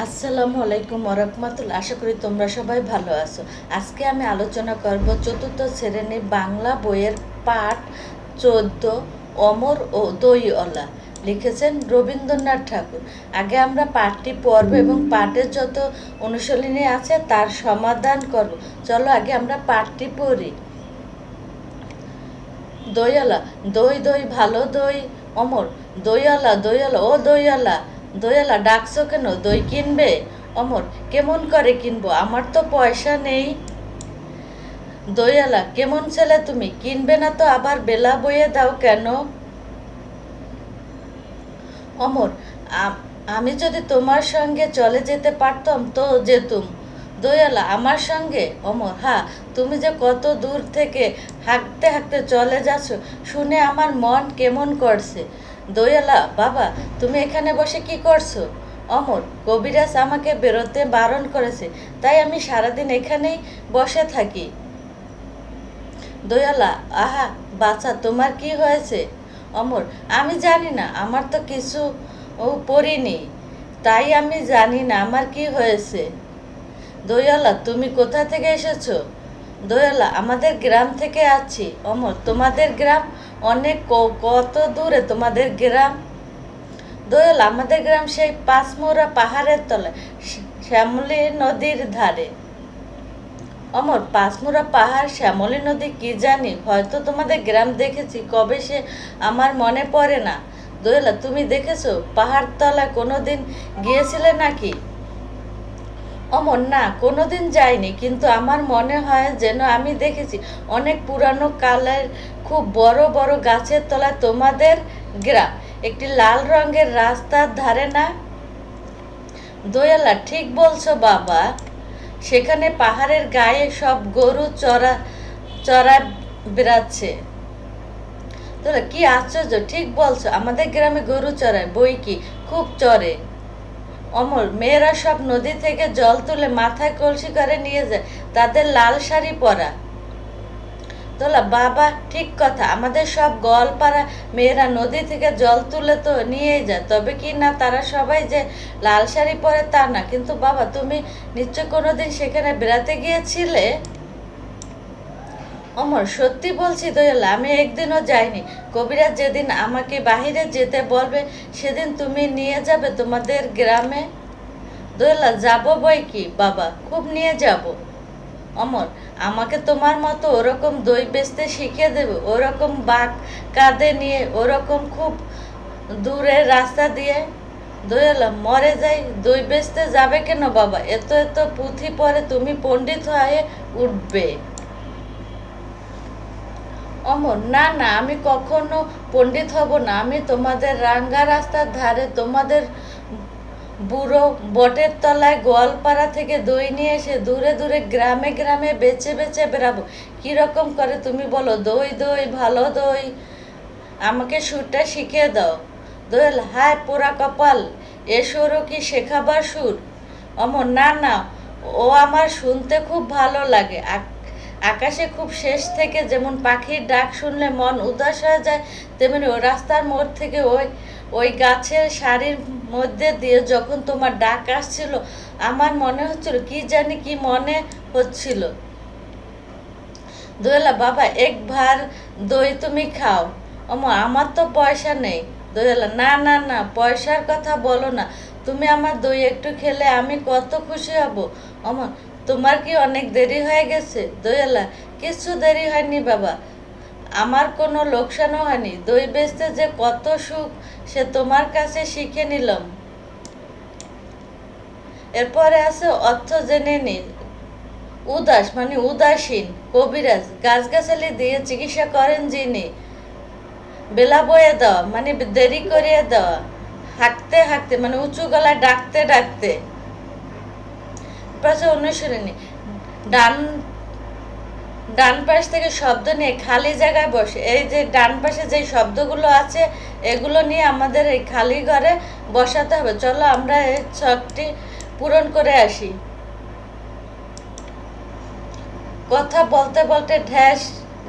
আসসালামু আলাইকুম ওরহমাতুল্লাহ। আশা করি তোমরা সবাই ভালো আছো। আজকে আমি আলোচনা করব চতুর্থ শ্রেণীর বাংলা বইয়ের পাঠ 14 অমর ও দইওয়ালা। লিখেছেন রবীন্দ্রনাথ ঠাকুর। আগে আমরা পাঠটি পড়ব এবং পাঠের যত অনুশীলনী আছে তার সমাধান করব। চলো আগে আমরা পাঠটি পড়ি। দইওয়ালা, দই দই ভালো দই অমর। দইওয়ালা দইওয়ালা ও দইওয়ালা, দইওয়ালা ডাকছো কেন? দই কিনবে? অমর, কেমন করে কিনবো, আমার তো পয়সা নেই। দইওয়ালা, কেমন ছেলে তুমি, কিনবে না তো আবার বেলা বইয়ে দাও কেন? অমর, আমি যদি তোমার সঙ্গে চলে যেতে পারতাম তো যেতুম। দয়ালা, আমার সঙ্গে? অমর, হ্যাঁ, তুমি যে কত দূর থেকে হাঁটতে হাঁটতে চলে যাচ্ছ শুনে আমার মন কেমন করছে। দয়ালা, বাবা তুমি এখানে বসে কি করছো? অমর, কবিরাজ আমাকে বেরোতে বারণ করেছে, তাই আমি সারাদিন এখানেই বসে থাকি। দয়ালা, আহা বাছা, তোমার কি হয়েছে? অমর, আমি জানি না, আমার তো কিছু পড়িনি, তাই আমি জানি না আমার কি হয়েছে। দয়ালা, তুমি কোথা থেকে এসেছো? দয়ালা, আমাদের গ্রাম থেকে আছি। অমর, তোমাদের গ্রাম? অনেক কত দূরে তোমাদের গ্রাম? দয়ালা, আমাদের গ্রাম সেই পাঁচমোড়া পাহাড়ের তলায়, শ্যামলী নদীর ধারে। অমর, পাঁচমুড়া পাহাড়, শ্যামলী নদী, কি জানি, হয়তো তোমাদের গ্রাম দেখেছি, কবে সে আমার মনে পড়ে না। দোয়েলা, তুমি দেখেছো পাহাড়তলা কোনোদিন গিয়েছিলে নাকি? অমর, না কোনোদিন যাইনি, কিন্তু আমার মনে হয় যেন আমি দেখেছি অনেক পুরানো কালের খুব বড় বড় গাছের তলায় তোমাদের গ্রাম, একটি লাল রঙের রাস্তার ধারে না? দোয়েলা, ঠিক বলছো বাবা, সেখানে পাহাড়ের গায়ে সব গরু চড়া বেড়াচ্ছে। তোরা কি আশ্চর্য, ঠিক বলছো, আমাদের গ্রামে গরু চড়ায়, বই কি খুব চড়ে। অমর, মেয়েরা সব নদী থেকে জল তুলে মাথায় কলসি করে নিয়ে যায়, তাদের লাল শাড়ি পরা। তোলা, বাবা ঠিক কথা, আমাদের সব গোয়ালপাড়া মেয়েরা নদী থেকে জল তুলে তো নিয়েই যায়, তবে কি না তারা সবাই যে লাল শাড়ি পরে তা না। কিন্তু বাবা তুমি নিশ্চয় কোনোদিন সেখানে বেড়াতে গিয়েছিলে? অমর, সত্যি বলছি দয়ালা, আমি একদিনও যাইনি। কবিরাজ যেদিন আমাকে বাহিরে যেতে বলবে সেদিন তুমি নিয়ে যাবে তোমাদের গ্রামে? দয়ালা, যাবো বই কি বাবা, খুব নিয়ে যাব। অমর, আমাকে তোমার মতো ওরকম দই বেচতে শিখিয়ে দেবে, ওরকম বাঘ কাঁধে নিয়ে, ওরকম খুব দূরের রাস্তা দিয়ে? দয়ালা, মরে যাই, দই বেচতে যাবে কেন বাবা, এত এত পুঁথি পরে তুমি পণ্ডিত হয়ে উঠবে। অমর, না না, আমি কখনো পণ্ডিত হব না, আমি তোমাদের রাঙ্গা রাস্তার ধারে তোমাদের বুড়ো বটের তলায় গোয়ালপাড়া থেকে দই নিয়ে এসে দূরে দূরে গ্রামে গ্রামে বেচে বেচে বেড়াবো। কীরকম করে তুমি বলো, দই দই ভালো দই, আমাকে সুরটা শিখিয়ে দাও। দোয়েল, হায় পোড়া কপাল, এ সুরও কি শেখাবার সুর? অমর, না না, ও আমার শুনতে খুব ভালো লাগে। আকাশে খুব শেষ থেকে যেমন পাখির ডাক শুনলে মন উদাস হয়ে যায়, তেমনি ওই রাস্তার মোড় থেকে ওই ওই গাছের সারির মধ্যে দিয়ে যখন তোমার ডাক আসছিল, আমার মনে হচ্ছিল কি জানি কি মনে হচ্ছিল। দোয়েলা, বাবা এক ভার দই তুমি খাও। আমার তো পয়সা নেই। দোয়েলা, না না না, পয়সার কথা বলো না, তুমি আমার দই একটু খেলে আমি কত খুশি হব। অমর, তোমার কি অনেক দেরি হয়ে গেছে? দোয়েলা, কিছু দেরি হয়নি বাবা, আমার কোনো লোকসানও হয়নি, দই বেচতে যে কত সুখ সে তোমার কাছে শিখে নিলাম। এরপরে আছে অর্থ জেনে নি। উদাস মানে উদাসীন, কবিরাজ গাছগাছালি দিয়ে চিকিৎসা করেন যিনি। বেলা বয়ে দেওয়া মানে দেরি করিয়ে দেওয়া, হাঁকতে হাঁকতে মানে উঁচু গলায় ডাকতে ডাকতে। পাশে অনুসরণী, ডান ডান পাশ থেকে শব্দ নিয়ে খালি জায়গায় বসে, এই যে ডান পাশে যে শব্দগুলো আছে এগুলো নিয়ে আমাদের এই খালি ঘরে বসাতে হবে। চলো আমরা এই ছকটি পূরণ করে আসি। কথা বলতে বলতে ঢ্যাস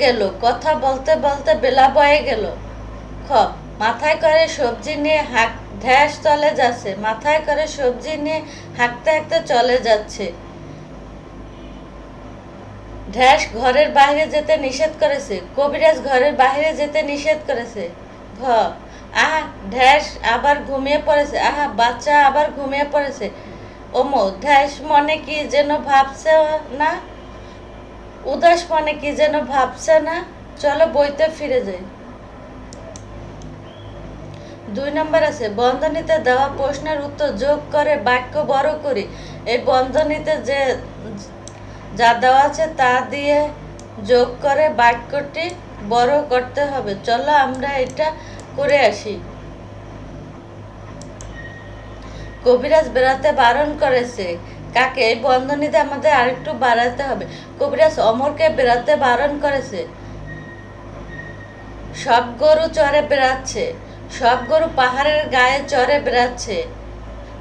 গেল, কথা বলতে বলতে বেলা বয়ে গেল। খ, মাথায় করে সবজি নিয়ে ঢ্যাস চলে যাচ্ছে, মাথায় করে সবজি নিয়ে হাঁকতে হাঁকতে চলে যাচ্ছে। ঢ্যাস ঘরের বাইরে যেতে নিষেধ করেছে, কবিরাজ ঘরের বাইরে যেতে নিষেধ করেছে। ঘ আহা ঢ্যাস আবার ঘুমিয়ে পড়েছে, আহা বাচ্চা আবার ঘুমিয়ে পড়েছে। ওমো ঢ্যাস মনে কি যেন ভাবছে না, উদাস মনে কি যেন ভাবছে না, চলো বইতে ফিরে যাই। 2 নম্বর আছে বন্ধনীতে দেওয়া প্রশ্নের উত্তর যোগ করে বাক্য বড় করি। এই বন্ধনীতে যা দেওয়া আছে তা দিয়ে যোগ করে বাক্যটি বড় করতে হবে। চলো আমরা এটা করে আসি। কবিরাজ বেড়াতে বারণ করেছে কাকে? এই বন্ধনীতে আমাদের আরেকটু বাড়াতে হবে। কবিরাজ অমরকে বেড়াতে বারণ করেছে। সব গরু চড়ে বেড়াচ্ছে, সব গরু পাহাড়ের গায়ে চড়ে বেড়াচ্ছে।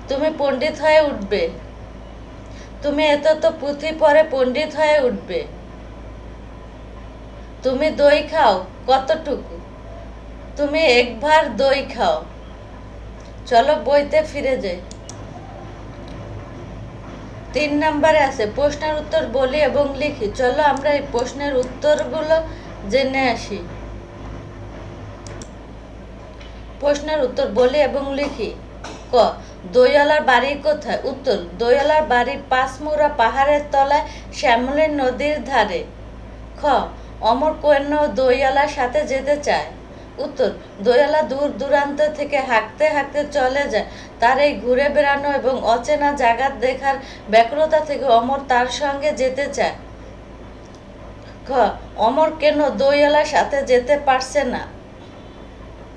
তুমি পণ্ডিত হয়ে উঠবে, তুমি এত তো পুঁথি পড়ে পণ্ডিত হয়ে উঠবে। তুমি দই খাও কতটুকু? তুমি একবার দই খাও। চলো বইতে ফিরে যাই। 3 নম্বরে আছে প্রশ্নের উত্তর বলি এবং লিখি। চলো আমরা এই প্রশ্নের উত্তরগুলো জেনে আসি। প্রশ্নের উত্তর বলি এবং লিখি। ক দইওয়ালার বাড়ি কোথায়? উত্তর দইওয়ালার বাড়ি পাঁচমুড়া পাহাড়ের তলায় শ্যামলী নদীর ধারে। খ অমর কেন দইওয়ালার সাথে যেতে চায়? উত্তর দইওয়ালা দূর দূরান্ত থেকে হাঁকতে হাঁকতে চলে যায়। তার এই ঘুরে বেড়ানো এবং অচেনা জায়গা দেখার ব্যাকুলতা থেকে অমর তার সঙ্গে যেতে চায়। খ অমর কেন দইওয়ালার সাথে যেতে পারছে না?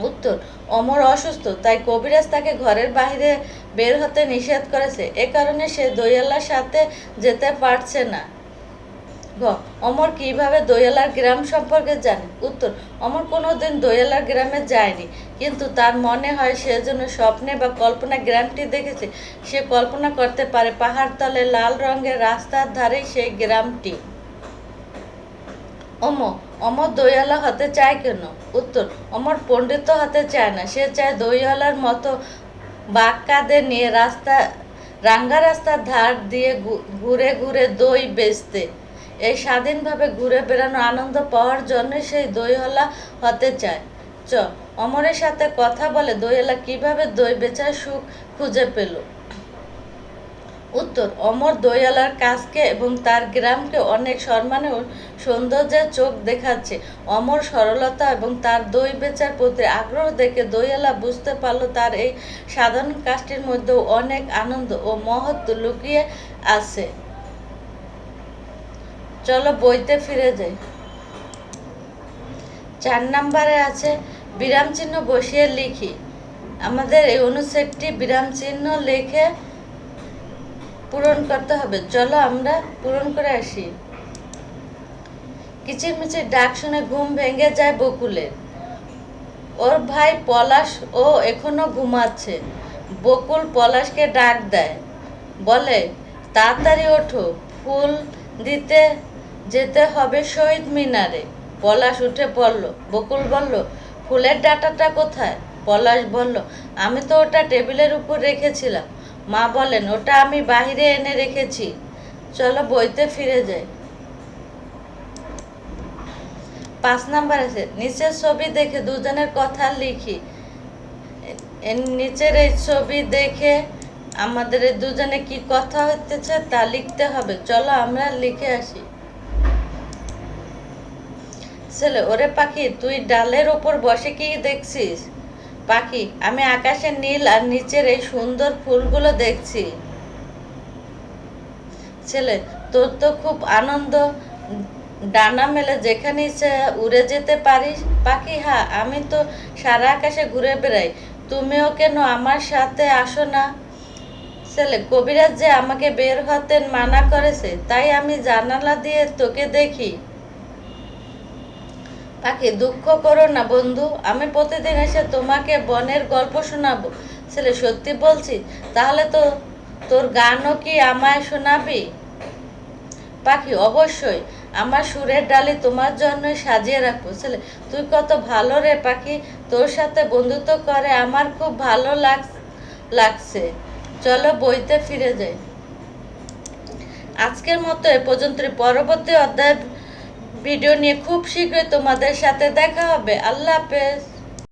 উত্তর অমর অসুস্থ, তাই কবিরাজ তাকে ঘরের বাইরে বের হতে নিষেধ করেছে, এ কারণে সে দইওয়ালার সাথে যেতে পারছে না। ঘ অমর কিভাবে দইয়ালার গ্রাম সম্পর্কে জানে? উত্তর অমর কোনোদিন দইয়ালার গ্রামে যায়নি, কিন্তু তার মনে হয় সে যেন স্বপ্নে বা কল্পনা গ্রামটি দেখেছে। সে কল্পনা করতে পারে পাহাড় তলে লাল রঙের রাস্তার ধারেই সেই গ্রামটি। অমর দইওয়ালা হতে চায় কেন? উত্তর অমর পণ্ডিত হতে চায় না, সে চায় দইওয়ালার মতো বাঘ কাঁধে নিয়ে রাঙ্গা রাস্তার ধার দিয়ে ঘুরে ঘুরে দই বেচতে। এই স্বাধীনভাবে ঘুরে বেড়ানো আনন্দ পাওয়ার জন্য সেই দইওয়ালা হতে চায়। অমরের সাথে কথা বলে দইওয়ালা কিভাবে দই বেচার সুখ খুঁজে পেল? উত্তর অমর দইওয়ালার কাজকে এবং তার গ্রামকে অনেক সম্মান ও সৌন্দর্যের চোখ দেখাচ্ছে। অমর সরলতা এবং তার দই বেচার প্রতি আগ্রহ দেখে দইওয়ালা বুঝতে পারল তার এই সাধারণ কাজটির মধ্যেও অনেক আনন্দ ও মহত্ব লুকিয়ে আছে। চলো বইতে ফিরে যাই। 4 নম্বরে আছে বিরাম চিহ্ন বসিয়ে লিখি। আমাদের এই অনুচ্ছেদটি বিরাম চিহ্ন লিখে পূরণ করতে হবে। চলো আমরা পূরণ করে আসি। কিচিরমিচির ডাক শুনে ঘুম ভেঙে যায় বকুলের। ওর ভাই পলাশ ও এখনো ঘুমাচ্ছে। বকুল পলাশকে ডাক দেয়, বলে তাড়াতাড়ি ওঠো, ফুল দিতে যেতে হবে শহীদ মিনারে। পলাশ উঠে পড়ল। বকুল বলল, ফুলের ডাঁটাটা কোথায়? পলাশ বলল, আমি তো ওটা টেবিলের উপর রেখেছিলাম। মা বলেন, ওটা আমি বাইরে এনে রেখেছি। চলো বইতে ফিরে যাই। 5 নাম্বার আছে নিচের ছবি দেখে দুজনের কথা লিখি। নিচের এই ছবি দেখে আমাদের দুজনে কি কথা হতেছে তা লিখতে হবে। চলো আমরা লিখে আসি। ছেলে, ওরে পাখি, তুই ডালের ওপর বসে কি দেখছিস? পাখি, আমি আকাশের নীল আর নিচের এই সুন্দর ফুলগুলো দেখছি। ছেলে, তোর তো খুব আনন্দ, ডানা মেলে যেখানে ইচ্ছে উড়ে যেতে পারিস। পাখি, হ্যাঁ, আমি তো সারা আকাশে ঘুরে বেড়াই, তুমিও কেন আমার সাথে আসো না? ছেলে, কবিরাজ যে আমাকে বের হতে মানা করেছে, তাই আমি জানালা দিয়ে তোকে দেখি। পাখি, দুঃখ করো না বন্ধু, আমি প্রতিদিন এসে তোমাকে বনের গল্প শোনাবো। ছেলে, সত্যি বলছি? তাহলে তো তোর গানও কি আমায় শোনাবি? পাখি, অবশ্যই, আমার সুরের ডালি তোমার জন্য সাজিয়ে রাখবো। ছেলে, তুই কত ভালো রে পাখি, তোর সাথে বন্ধুত্ব করে আমার খুব ভালো লাগছে। চলো বইতে ফিরে যাই। আজকের মতো এ পর্যন্ত। পরবর্তী অধ্যায় ভিডিও নিয়ে খুব শীঘ্রই তোমাদের সাথে দেখা হবে। আল্লাহ হাফেজ।